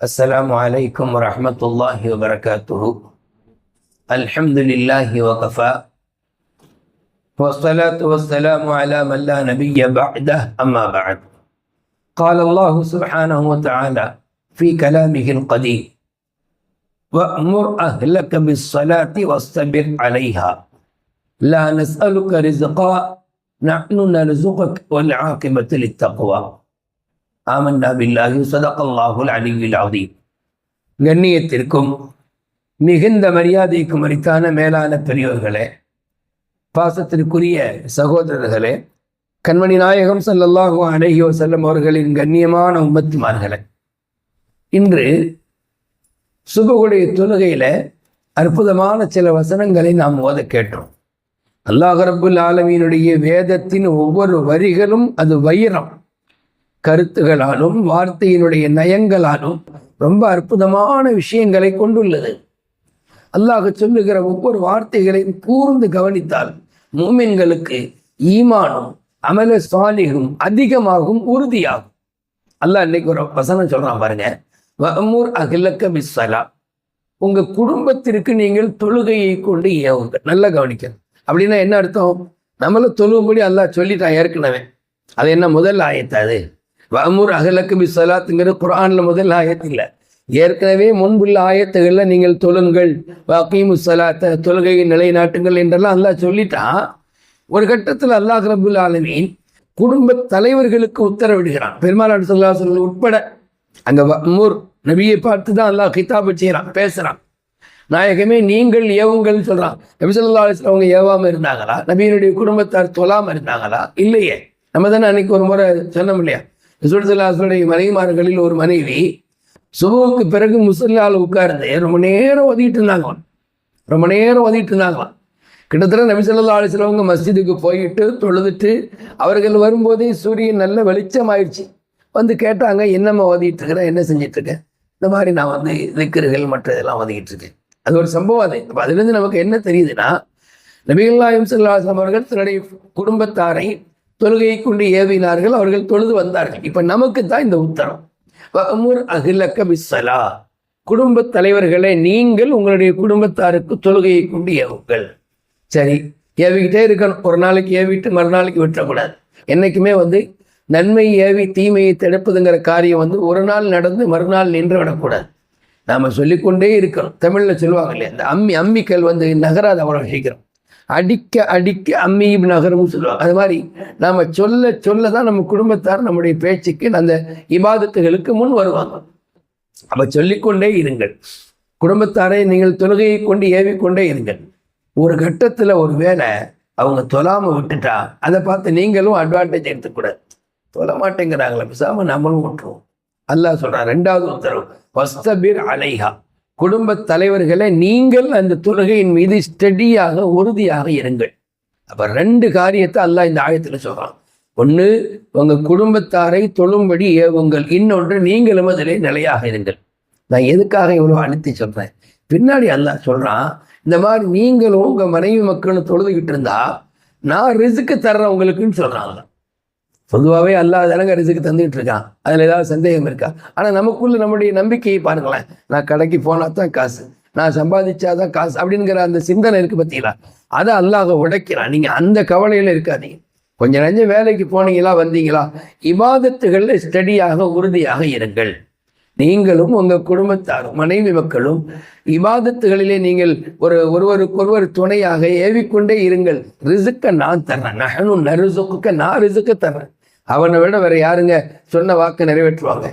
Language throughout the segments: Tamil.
السلام عليكم ورحمة الله وبركاته. الحمد لله وكفى والصلاة والسلام على من لا نبي بعده أما بعد. قال الله سبحانه وتعالى في كلامه القديم: وأمر أهلك بالصلاة واصطبر عليها لا نسألك رزقا نحن نرزقك والعاقبة للتقوى. ஆமன்னா பில்லாஹி ஸதகல்லாஹுல் அலிய்யுல் அஸீம். கண்ணியத்திற்கும் மிகுந்த மரியாதைக்கும் உரித்தான மேலான பெரியோர்களே, பாசத்திற்குரிய சகோதரர்களே, கண்மணி நாயகம் ஸல்லல்லாஹு அலைஹி வஸல்லம் அவர்களின் கண்ணியமான உம்மத்துமார்களே, இன்று சுபகுடைய தொழுகையில அற்புதமான சில வசனங்களை நாம் ஓத கேட்டோம். அல்லாஹ் ரப்புல் ஆலமீனுடைய வேதத்தின் ஒவ்வொரு வரிகளும் அது வைரம், கருத்துகளாலும் வார்த்தையினுடைய நயங்களாலும் ரொம்ப அற்புதமான விஷயங்களை கொண்டுள்ளது. அல்லாஹ் சொல்லுகிற ஒவ்வொரு வார்த்தைகளையும் கூர்ந்து கவனித்தால் மூமின்களுக்கு ஈமானும் அமல சாலிகும் அதிகமாகும், உறுதியாகும். அல்லாஹ் இன்னைக்கு ஒரு வசனம் சொல்றான் பாருங்க: வஅமுர் அஹ்லக பிஸ்ஸலா, உங்க குடும்பத்திற்கு நீங்கள் தொழுகையை கொண்டு ஏவுங்க. நல்லா கவனிக்கணும். அப்படின்னா என்ன அர்த்தம்? நம்மள தொழுகும்படி அல்லாஹ் சொல்லிட்டான் ஏற்கனவே. அது என்ன முதல் ஆயத்து? அது வஅமுர் அஹ்லக பிஸ்ஸலாத்துங்கிற குர்ஆன்ல முதல் ஆயத்து இல்லை, ஏற்கனவே முன்புள்ள ஆயத்துகள்ல நீங்கள் தொழுங்கள், வஅகீமுஸ் ஸலாத்த, தொழுகையை நிலைநாட்டுங்கள் என்றெல்லாம் அல்லாஹ் சொல்லிட்டான். ஒரு கட்டத்தில் அல்லாஹ் ரப்புல் ஆலமீன் குடும்ப தலைவர்களுக்கு உத்தரவிடுகிறான், பெருமானார் ஸல்லல்லாஹு அலைஹி வஸல்லம் உட்பட. அங்க வஅமுர் நபியை பார்த்து தான் அல்லாஹ் கிதாப் செய்யறான், பேசுறான். நாயகமே நீங்கள் ஏவுங்கள் சொல்றான். நபி ஸல்லல்லாஹு அலைஹி வஸல்லம் அவங்க ஏவாம இருந்தாங்களா? நபியினுடைய குடும்பத்தார் தொழாம இருந்தாங்களா? இல்லையே. நம்ம தானே அன்னைக்கு ஒரு முறை சொன்னோம் இல்லையா, ரசூலுல்லாஹி மனைவிமார்களில் ஒரு மனைவி சுபுவுக்கு பிறகு முஸல்லால உட்கார்ந்து ரொம்ப நேரம் ஓதிட்டு இருந்தாங்களாம். கிட்டத்தட்ட நபி ஸல்லல்லாஹு அலைஹி வஸல்லம் அவங்க மஸ்ஜிதுக்கு போயிட்டு தொழுதுட்டு அவர்கள் வரும்போதே சூரியன் நல்ல வெளிச்சம் ஆயிடுச்சு. வந்து கேட்டாங்க, என்னம்மா ஓதிட்டு இருக்கிறேன், என்ன செஞ்சிட்டு இருக்கேன்? இந்த மாதிரி நான் திக்ருகள் மற்ற இதெல்லாம் ஓதிக்கிட்டு இருக்கேன். அது ஒரு சம்பவம். அது அப்போ அதுலேருந்து நமக்கு என்ன தெரியுதுன்னா, நபிகள் நாயகம் ஸல்லல்லாஹு அலைஹி வஸல்லம் அவர்கள் தன்னுடைய குடும்பத்தாரை தொழுகையை கொண்டு ஏவினார்கள், அவர்கள் தொழுது வந்தார்கள். இப்ப நமக்கு தான் இந்த உத்தரவு, வஅமுர் அஹ்லக பிஸ்ஸலா, குடும்ப தலைவர்களை நீங்கள் உங்களுடைய குடும்பத்தாருக்கு தொழுகையை கொண்டு ஏவுங்கள். சரி, ஏவிக்கிட்டே இருக்கணும். ஒரு நாளைக்கு ஏவிட்டு மறுநாளைக்கு விட்டுறக்கூடாது. என்னைக்குமே நன்மை ஏவி தீமையை தடுப்பதுங்கிற காரியம் ஒரு நாள் நடந்து மறுநாள் நின்று விடக்கூடாது. நாம சொல்லிக்கொண்டே இருக்கணும். தமிழ்ல சொல்லுவாங்க இல்லையா, இந்த அம்மிக்கல் நகராது அவ்வளவு சீக்கிரம், அடிக்க அடிக்க அம்மியும் நகரும் சொல்லுவாங்க. அது மாதிரி நாம சொல்ல சொல்ல தான் நம்ம குடும்பத்தார் நம்முடைய பேச்சுக்கு அந்த இபாதத்துகளுக்கு முன் வருவாங்க. அப்ப சொல்லிக்கொண்டே இருங்கள். குடும்பத்தாரை நீங்கள் தொழுகையை கொண்டு ஏவிக்கொண்டே இருங்கள். ஒரு கட்டத்துல ஒரு வேளை அவங்க தொழாம விட்டுட்டா அதை பார்த்து நீங்களும் அட்வான்டேஜ் எடுத்துக்கூடாது. தொழ மாட்டேங்கிறாங்களே, பேசாம நம்மளும் விட்டுருவோம். அல்லாஹ் சொல்றான், ரெண்டாவது உத்தரவு, வஸ்தபிர் அலைஹா, குடும்ப தலைவர்களை நீங்கள் அந்த தொழுகையின் மீது ஸ்டெடியாக உறுதியாக இருங்கள். அப்ப ரெண்டு காரியத்தை அல்லாஹ் இந்த ஆயத்துல சொல்றான். ஒண்ணு, உங்க குடும்பத்தாரை தொழும்படி ஏவுங்கள். இன்னொன்று, நீங்களும் அதிலே நிலையாக இருங்கள். நான் எதுக்காக இவ்வளவு அழுத்தி சொல்றேன்? பின்னாடி அல்லாஹ் சொல்றான், இந்த மாதிரி நீங்களும் உங்க மனைவி மக்களும் தொழுதுகிட்டு இருந்தா நான் ரிஸ்க்கு தர்றேன் உங்களுக்குன்னு சொல்றாங்க. பொதுவாகவே அல்லாஹ் தானங்க ரிஸ்க்கு தந்துகிட்டு இருக்கான். அதில் ஏதாவது சந்தேகம் இருக்கா? ஆனால் நமக்குள்ள நம்முடைய நம்பிக்கையை பாருங்களேன். நான் கடைக்கு போனா தான் காசு, நான் சம்பாதிச்சாதான் காசு அப்படிங்கிற அந்த சிந்தனை இருக்கு பார்த்தீங்களா? அதை அல்லாஹ் உடைக்கிறான். நீங்க அந்த கவலையில இருக்காதீங்க. கொஞ்சம் நஞ்சம் வேலைக்கு போனீங்களா, வந்தீங்களா, இபாதத்துகளில் ஸ்டடியாக உறுதியாக இருங்கள். நீங்களும் உங்க குடும்பத்தாரும் மனைவி மக்களும் இபாதத்துகளிலே நீங்கள் ஒருவருக்கொருவர் துணையாக ஏவிக்கொண்டே இருங்கள். ரிசுக்க நான் தர்றேன், நஹனு நர்சுக்க, நான் ரிசுக்க தர்றேன். அவனை விட வேற யாருங்க சொன்ன வாக்கை நிறைவேற்றுவாங்க?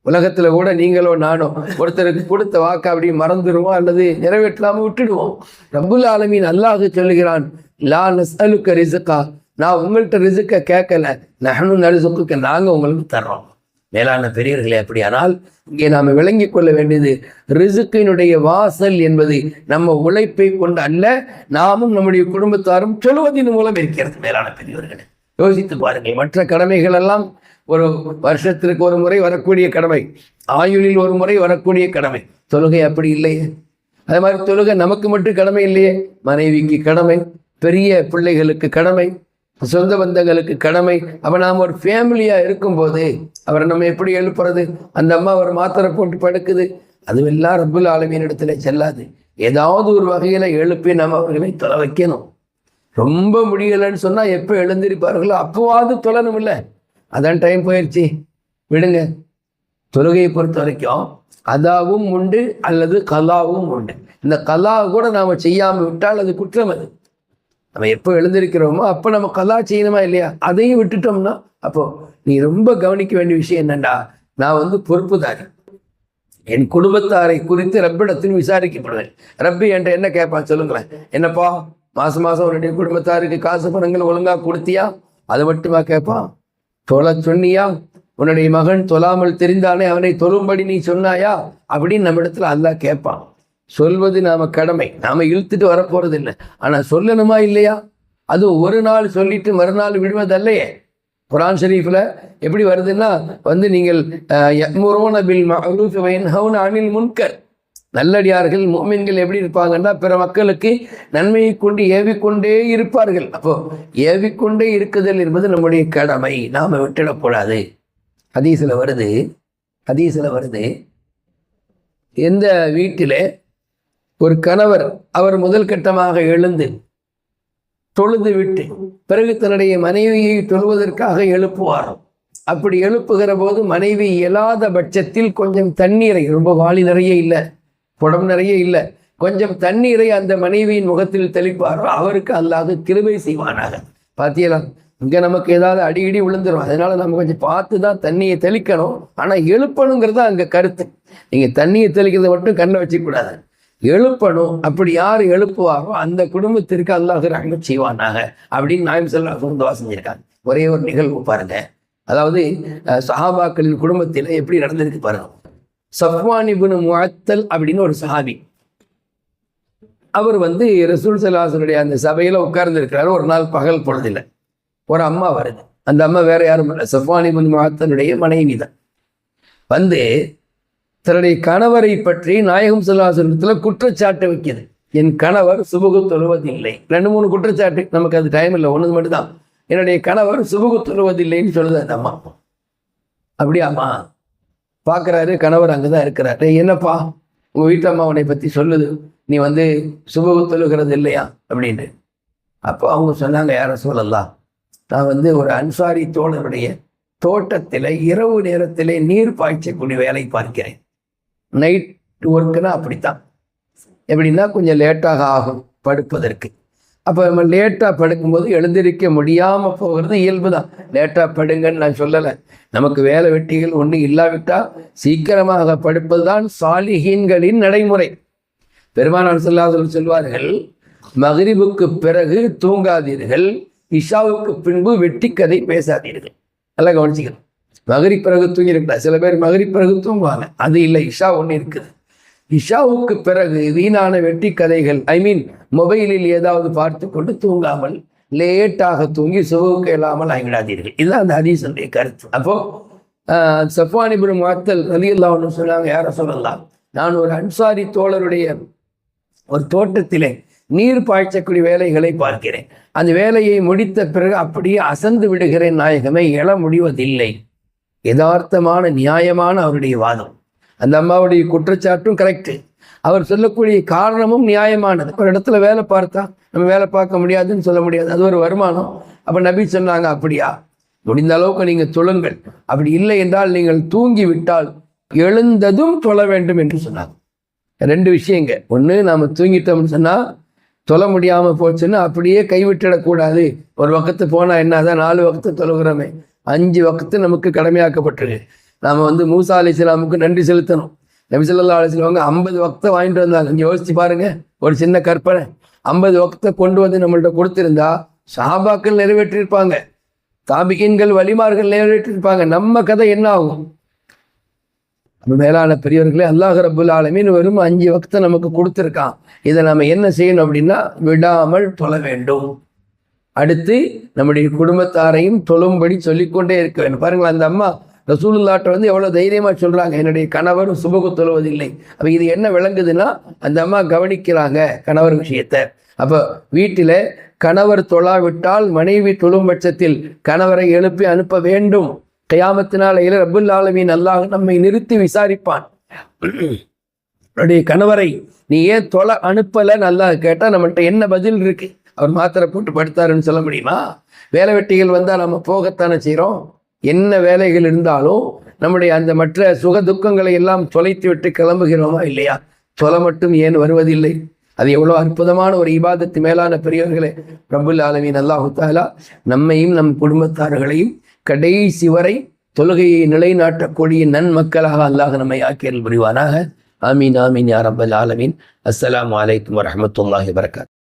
உலகத்துல கூட நீங்களோ நானோ ஒருத்தருக்கு கொடுத்த வாக்கை அப்படியே மறந்துடுவோம் அல்லது நிறைவேற்றாம விட்டுடுவோம். ரப்புல் ஆலமீன் அல்லாஹ் சொல்லுகிறான், லா நஸ்அலுக்க ரிசுக்கா, நான் உங்கள்கிட்ட ரிசுக்க கேட்கல, நஹனு நர்சுக்க, நாங்க உங்களுக்கு தர்றோம். மேலான பெரியவர்களே, அப்படியானால் இங்கே நாம விளங்கி கொள்ள வேண்டியது, ரிசுக்கினுடைய வாசல் என்பது நம்ம உழைப்பை கொண்டு அல்ல, நாமும் நம்முடைய குடும்பத்தாரும் சொல்வதன் மூலம் இருக்கிறது. மேலான பெரியவர்களே, யோசித்து பாருங்கள். மற்ற கடமைகள் எல்லாம் ஒரு வருஷத்திற்கு ஒரு முறை வரக்கூடிய கடமை, ஆயுளில் ஒரு முறை வரக்கூடிய கடமை. தொழுகை அப்படி இல்லையே. அதே மாதிரி தொழுகை நமக்கு மட்டும் கடமை இல்லையே, மனைவிக்கு கடமை, பெரிய பிள்ளைகளுக்கு கடமை, சொந்த பந்தங்களுக்கு கடமை. அப்போ நாம் ஒரு ஃபேமிலியாக இருக்கும்போது அவரை நம்ம எப்படி எழுப்புறது? அந்த அம்மா ஒரு மாத்திரை போட்டு படுக்குது, அதுவெல்லாம் ரப்புல் ஆலமீன் இடத்துல செல்லாது. ஏதாவது ஒரு வகையில் எழுப்பி நம்ம அவர்களை தொலை வைக்கணும். ரொம்ப முடியலைன்னு சொன்னால் எப்போ எழுந்திருப்பார்களோ அப்போவாது தொழணும். இல்லை அதான் டைம் போயிடுச்சு விடுங்க. தொழுகையை பொறுத்த வரைக்கும் அதாவும் உண்டு அல்லது கலாவும் உண்டு. இந்த கலா கூட நாம் செய்யாமல் விட்டால் அது குற்றம். அது நம்ம எப்போ எழுந்திருக்கிறோமோ அப்போ நம்ம கலா செய்யணுமா இல்லையா? அதையும் விட்டுட்டோம்னா அப்போ நீ ரொம்ப கவனிக்க வேண்டிய விஷயம் என்னண்டா, நான் பொறுப்புதாரி. என் குடும்பத்தாரை குறித்து ரப்பிடத்தில் விசாரிக்கப்படுவேன். ரப்பி என்ற என்ன கேட்பான் சொல்லுங்களேன். என்னப்பா மாதம் உன்னுடைய குடும்பத்தாருக்கு காசு பணங்கள் ஒழுங்காக கொடுத்தியா? அதை மட்டுமா கேட்பான். தொலை சொன்னியா? உன்னுடைய மகன் தொழாமல் தெரிந்தானே, அவனை தொழும்படி நீ சொன்னாயா? அப்படின்னு நம்ம இடத்துல அல்லாஹ் கேட்பான். சொல்வது நாம கடமை, நாம இழுத்துட்டு வரப்போறது இல்லை. ஆனா சொல்லணுமா இல்லையா? அது ஒரு நாள் சொல்லிட்டு மறுநாள் விடுவதல்லையே. குர்ஆன் ஷரீஃப்ல எப்படி வருதுன்னா நீங்கள் யஅ்முரூன பில் மஅரூஃப் வ யன்ஹவுன அனில் முன்கர். நல்லடியார்கள் முஃமின்கள் எப்படி இருப்பாங்கன்னா பிற மக்களுக்கு நன்மையை கொண்டு ஏவிக்கொண்டே இருப்பார்கள். அப்போ ஏவிக்கொண்டே இருக்குதல் என்பது நம்முடைய கடமை, நாம விட்டுடக்கூடாது. ஹதீஸ்ல வருது எந்த வீட்டிலே ஒரு கணவர் அவர் முதல் கட்டமாக எழுந்து தொழுது விட்டு பிறகு தன்னுடைய மனைவியை தொழுவதற்காக எழுப்புவார். அப்படி எழுப்புகிற போது மனைவி இயலாத பட்சத்தில் கொஞ்சம் தண்ணீரை, ரொம்ப வாளி நிறைய இல்லை, குடம் நிறைய இல்லை, கொஞ்சம் தண்ணீரை அந்த மனைவியின் முகத்தில் தெளிப்பாரோ அவருக்கு அல்லாஹ் கிருபை செய்வானாக. பார்த்தீங்களா? இங்கே நமக்கு ஏதாவது அடிக்கடி விழுந்துடும். அதனால நம்ம கொஞ்சம் பார்த்து தான் தண்ணியை தெளிக்கணும். ஆனால் எழுப்பணுங்கிறது அங்கே கருத்து. நீங்கள் தண்ணியை தெளிக்கிறத மட்டும் கண்ணை வச்சுக்கூடாது, எழுப்பணும். அப்படி யார் எழுப்புவாரோ அந்த குடும்பத்திற்கு அல்லாஹ் ரஹ்மத் செய்வானாக அப்படின்னு நாயம் ஸல்லல்லாஹு அலைஹி வஸல்லம் துஆ செஞ்சிருக்காங்க. ஒரே ஒரு நிகழ்வு பாருங்க. அதாவது சஹாபாக்களின் குடும்பத்தில் எப்படி நடந்திருக்கு பாருங்க. சஃப்வான் இப்னு முஅத்தல் அப்படின்னு ஒரு சஹாபி. அவர் ரசூல் ஸல்லல்லாஹு அலைஹி வஸல்லம் அந்த சபையில் உட்கார்ந்துருக்கிறாரு. ஒரு நாள் பகல் பொழுதில் ஒரு அம்மா வருது. அந்த அம்மா வேற யாரும் இல்லை, சஃப்வான் இப்னு முஅத்தலுடைய மனைவி தான். தன்னுடைய கணவரை பற்றி நாயகம் ஸல்லல்லாஹு அலைஹி வஸல்லம் குற்றச்சாட்டு வைக்கிது. என் கணவர் சுபகு தொழுவதில்லை. 2-3 குற்றச்சாட்டு, நமக்கு அது டைம் இல்லை, ஒன்று மட்டும்தான். என்னுடைய கணவர் சுபகு தொழுவதில்லைன்னு சொல்லுது அந்த அம்மா. அப்படியாம்மா? பார்க்குறாரு, கணவர் அங்கே தான் இருக்கிறாரு. என்னப்பா உங்கள் வீட்டு அம்மா உன்னை பற்றி சொல்லுது, நீ சுபகு தொழுகிறது இல்லையா அப்படின்னு. அப்போ அவங்க சொன்னாங்க, யார ரசூலல்லாஹ், நான் ஒரு அன்சாரி தோழருடைய தோட்டத்தில் இரவு நேரத்திலே நீர் பாய்ச்சக்கூடிய வேலை பார்க்கிறேன். நைட் ஒர்க்குனா அப்படித்தான். எப்படின்னா கொஞ்சம் லேட்டாக ஆகும் படுப்பதற்கு. அப்போ நம்ம லேட்டாக படுக்கும்போது எழுந்திருக்க முடியாமல் போகிறது இயல்பு தான். லேட்டாக படுங்கன்னு நான் சொல்லலை. நமக்கு வேலை வெட்டிகள் ஒன்று இல்லாவிட்டால் சீக்கிரமாக படுப்பது தான் சாலிஹீன்களின் நடைமுறை. பெருமானார் ஸல்லல்லாஹு அலைஹி வஸல்லம் சொல்வார்கள், மக்ரிபுக்கு பிறகு தூங்காதீர்கள், இஷாவுக்கு பின்பு வெட்டி கதை பேசாதீர்கள். நல்லா கவனிச்சிக்கணும். மகரிப் பிறகு தூங்கிருக்கா. சில பேர் மகரிப் பிறகு தூங்குவாங்க, அது இல்லை. இஷா ஒன்று இருக்குது. இஷாவுக்கு பிறகு வீணான வெட்டி கதைகள், மொபைலில் ஏதாவது பார்த்து கொண்டு தூங்காமல் லேட்டாக தூங்கி சுபுக்கு இல்லாமல் ஆகிவிடாதீர்கள். இதுதான் அந்த ஹதீஸுடைய கருத்து. அப்போ சஃப்வான் இப்னு முஅத்தல் ரலியல்லாஹு அன்ஹு சொன்னாங்க, யார ரசூலல்லாஹ், நான் ஒரு அன்சாரி தோழருடைய ஒரு தோட்டத்திலே நீர் பாய்ச்சக்கூடிய வேலைகளை பார்க்கிறேன். அந்த வேலையை முடித்த பிறகு அப்படியே அசந்து விடுகிறேன் நாயகமே, எழ முடிவதில்லை. யதார்த்தமான நியாயமான அவருடைய வாதம். அந்த அம்மாவுடைய குற்றச்சாட்டும் கரெக்டு, அவர் சொல்லக்கூடிய காரணமும் நியாயமானது. ஒரு இடத்துல வேலை பார்த்தா நம்ம வேலை பார்க்க முடியாதுன்னு சொல்ல முடியாது, அது ஒரு வருமானம். அப்போ நபி சொன்னாங்க, அப்படியா, முடிந்த அளவுக்கு நீங்கள் தொழுங்கள், அப்படி இல்லை என்றால் நீங்கள் தூங்கி விட்டால் எழுந்ததும் தொழ வேண்டும் என்று சொன்னாங்க. 2 விஷயங்க. ஒன்று, நாம் தூங்கிட்டோம்னு சொன்னால் தொழ முடியாமல் போச்சுன்னா அப்படியே கைவிட்டிடக்கூடாது. ஒரு வக்கத்து போனால் என்னதான் 4 வக்கத்து தொழுகிறோமே, 5 வக்கத்து நமக்கு கடமையாக்கப்பட்டிருக்கு. நாம் மூசா அலைஹிஸ்ஸலாமுக்கு நன்றி செலுத்தணும். நபி ஸல்லல்லாஹு அலைஹி வஸல்லம் 50 வக்கத்தை வாங்கிட்டு வந்தாங்க. இங்கே யோசிச்சு பாருங்க, ஒரு சின்ன கற்பனை. 50 வக்கத்தை கொண்டு நம்மள்ட்ட கொடுத்திருந்தா சஹாபாக்கள் நிறைவேற்றிருப்பாங்க, தாபிகீன்கள் வலிமார்கள் நிறைவேற்றிருப்பாங்க. நம்ம கதை என்ன ஆகும்? மேலான பெரியவர்களே, அல்லாஹ் ரப்புல் ஆலமீன் வெறும் 5 வக்தை நமக்கு கொடுத்துருக்கான். இதை நம்ம என்ன செய்யணும் அப்படின்னா விடாமல் தொழ வேண்டும். அடுத்து நம்முடைய குடும்பத்தாரையும் தொழும்படி சொல்லிக்கொண்டே இருக்க வேண்டும். பாருங்களேன், அந்த அம்மா ரசூலுல்லாஹ்ட்ட எவ்வளோ தைரியமாக சொல்கிறாங்க, என்னுடைய கணவர் சுபகு தொழுவதில்லை. அப்போ இது என்ன விளங்குதுன்னா, அந்த அம்மா கவனிக்கிறாங்க கணவர் விஷயத்தை. அப்போ வீட்டில் கணவர் தொழாவிட்டால் மனைவி தொழும் பட்சத்தில் கணவரை எழுப்பி அனுப்ப வேண்டும். கியாமத்தினால் ரப்புல் ஆலமீன் அல்லாஹ் நம்மை நிறுத்தி விசாரிப்பான். கணவரை நீ ஏன் தொலை அனுப்பல நல்லா கேட்டா நம்மகிட்ட என்ன பதில் இருக்கு? அவர் மாத்திரை போட்டு படுத்தாருன்னு சொல்ல முடியுமா? வேலை வெட்டிகள் வந்தா நம்ம போகத்தானே செய்கிறோம். என்ன வேலைகள் இருந்தாலும் நம்முடைய அந்த மற்ற சுக துக்கங்களை எல்லாம் தொலைத்து விட்டு கிளம்புகிறோமா இல்லையா? தொலை மட்டும் ஏன் வருவதில்லை? அது எவ்வளோ அற்புதமான ஒரு இபாதத்து. மேலான பெரியவர்களே, ரப்புல் ஆலமீன் அல்லாஹு தஆலா நம்மையும் நம் குடும்பத்தார்களையும் கடைசி வரை தொழுகையை நிலைநாட்டக்கூடிய நன்மக்களாக அல்லாஹ் நம்மை ஆக்கியல் புரிவானாக. ஆமீன் ஆமீன் யா ரப்பல் ஆலமீன். அஸ்ஸலாமு அலைக்கும் வரஹ்மத்துல்லாஹி வபரகாத்துஹு.